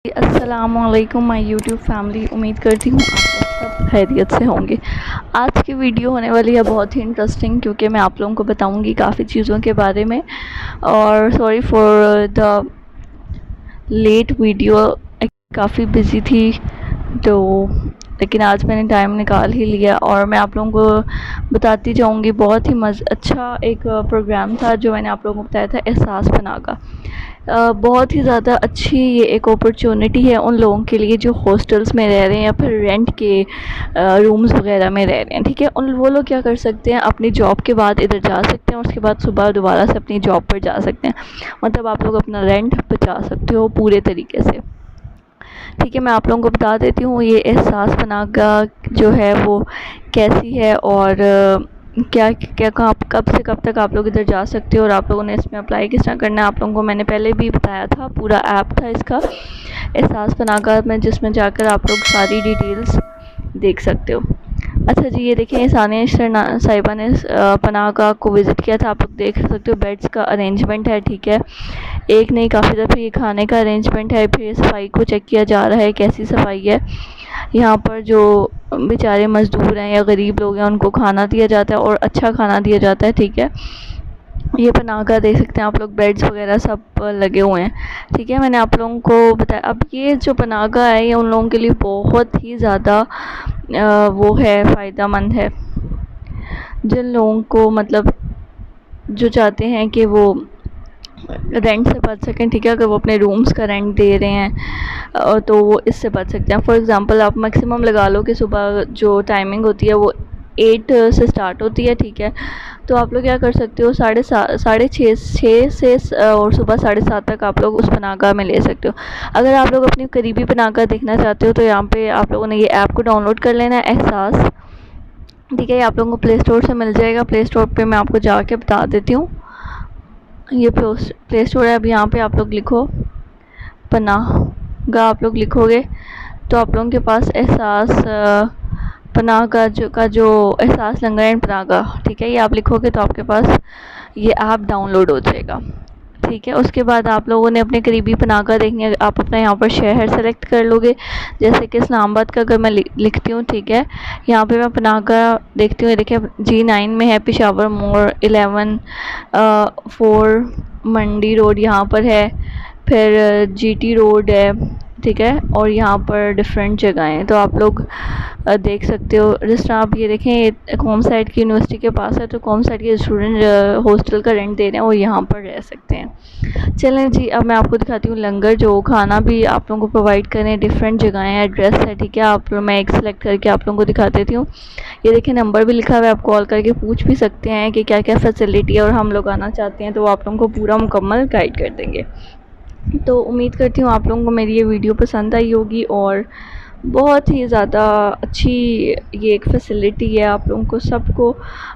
अस्सलामुअलैकुम my YouTube family. उम्मीद करती हूँ आप सब खैरियत से होंगे। आज की वीडियो होने वाली है बहुत ही इंटरेस्टिंग, क्योंकि मैं आप लोगों को बताऊंगी काफ़ी चीज़ों के बारे में। और sorry for the late video, काफ़ी बिजी थी तो, लेकिन आज मैंने टाइम निकाल ही लिया और मैं आप लोगों को बताती जाऊंगी। बहुत ही अच्छा एक प्रोग्राम था जो मैंने आप लोगों को बताया था, एहसास पनाह का। बहुत ही ज़्यादा अच्छी ये एक अपॉर्चुनिटी है उन लोगों के लिए जो हॉस्टल्स में रह रहे हैं या फिर रेंट के रूम्स वगैरह में रह रहे हैं। ठीक है, उन वो लोग क्या कर सकते हैं, अपनी जॉब के बाद इधर जा सकते हैं और उसके बाद सुबह दोबारा से अपनी जॉब पर जा सकते हैं। मतलब आप लोग अपना रेंट बचा सकते हो पूरे तरीके से। ठीक है, मैं आप लोगों को बता देती हूँ ये एहसास पनाह जो है वो कैसी है और क्या क्या कब से कब तक आप लोग इधर जा सकते हो और आप लोगों ने इसमें अप्लाई किस तरह करना है। आप लोगों को मैंने पहले भी बताया था, पूरा ऐप था इसका एहसास पनाह में, जिसमें जाकर आप लोग सारी डिटेल्स देख सकते हो। अच्छा जी, ये देखिए सानिया साहिबा ने पनाह को विज़िट किया था। आप लोग देख सकते हो बेड्स का अरेंजमेंट है। ठीक है, एक नहीं काफ़ी दफ़े ये खाने का अरेंजमेंट है। फिर सफाई को चेक किया जा रहा है कैसी सफाई है। यहाँ पर जो बेचारे मज़दूर हैं या गरीब लोग हैं उनको खाना दिया जाता है और अच्छा खाना दिया जाता है। ठीक है, ये पनाह का देख सकते हैं आप लोग, बेड्स वगैरह सब लगे हुए हैं। ठीक है, मैंने आप लोगों को बताया। अब ये जो पनाह का है ये उन लोगों के लिए बहुत ही ज़्यादा वो है, फ़ायदा मंद है। जिन लोगों को मतलब जो चाहते हैं कि वो रेंट से बच सकें। ठीक है, अगर वो अपने रूम्स का रेंट दे रहे हैं तो वो इससे बच सकते हैं। फॉर एग्ज़ाम्पल आप मैक्सिमम लगा लो कि सुबह जो टाइमिंग होती है वो 8 से स्टार्ट होती है। ठीक है, तो आप लोग क्या कर सकते हो, 6:30 से और सुबह 7:30 तक आप लोग उस पनाहगाह में ले सकते हो। अगर आप लोग अपनी करीबी पनाहगाह देखना चाहते हो तो यहाँ पे आप लोगों ने ये ऐप को डाउनलोड कर लेना है, एहसास। ठीक है, ये आप लोगों को प्ले स्टोर से मिल जाएगा। प्ले स्टोर पे मैं आपको जाके बता देती हूँ। ये प्ले स्टोर है। अब यहाँ पे आप लोग लिखो पनाहगाह, आप लोग लिखोगे तो आप लोगों के पास एहसास पनाह का जो एहसास लंगर एंड पनाहगाह, ठीक है, ये आप लिखोगे तो आपके पास ये ऐप डाउनलोड हो जाएगा। ठीक है, उसके बाद आप लोगों ने अपने करीबी पनाहगाह देखनी है। आप अपना यहाँ पर शहर सेलेक्ट कर लोगे, जैसे कि इस्लामाबाद का अगर मैं लिखती हूँ। ठीक है, यहाँ पे मैं पनाहगाह देखती हूँ। देखिए G9 में है, पेशावर मोड़ 11 4 मंडी रोड यहाँ पर है। फिर GT रोड है। ठीक है, और यहाँ पर डिफरेंट जगह हैं तो आप लोग देख सकते हो। जिस तरह आप ये देखें, ये कॉम साइड की यूनिवर्सिटी के पास है, तो कॉम साइड के स्टूडेंट हॉस्टल का रेंट दे रहे हैं वो यहाँ पर रह सकते हैं। चलें जी, अब मैं आपको दिखाती हूँ लंगर, जो खाना भी आप लोगों को प्रोवाइड करें। डिफरेंट जगह है, एड्रेस है। ठीक है, आप मैं एक सेलेक्ट करके आप लोगों को दिखा देती हूँ। ये देखिए नंबर भी लिखा हुआ है, आप कॉल करके पूछ भी सकते हैं कि क्या क्या फैसिलिटी है और हम लोग आना चाहते हैं तो वो आप लोगों को पूरा मुकम्मल गाइड कर देंगे। तो उम्मीद करती हूँ आप लोगों को मेरी ये वीडियो पसंद आई होगी और बहुत ही ज़्यादा अच्छी ये एक फैसिलिटी है, आप लोगों को सबको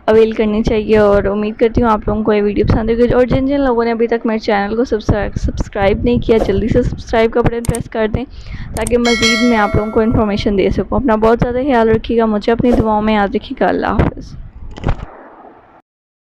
अवेल करनी चाहिए। और उम्मीद करती हूँ आप लोगों को ये वीडियो पसंद होगी। और जिन जिन लोगों ने अभी तक मेरे चैनल को सब्सक्राइब नहीं किया, जल्दी से सब्सक्राइब का बटन प्रेस कर दें ताकि मज़ीद मैं आप लोगों को इन्फॉर्मेशन दे सकूँ। अपना बहुत ज़्यादा ख्याल रखिएगा, मुझे अपनी दुआओं में याद रखिएगा। अल्लाह हाफ़िज़।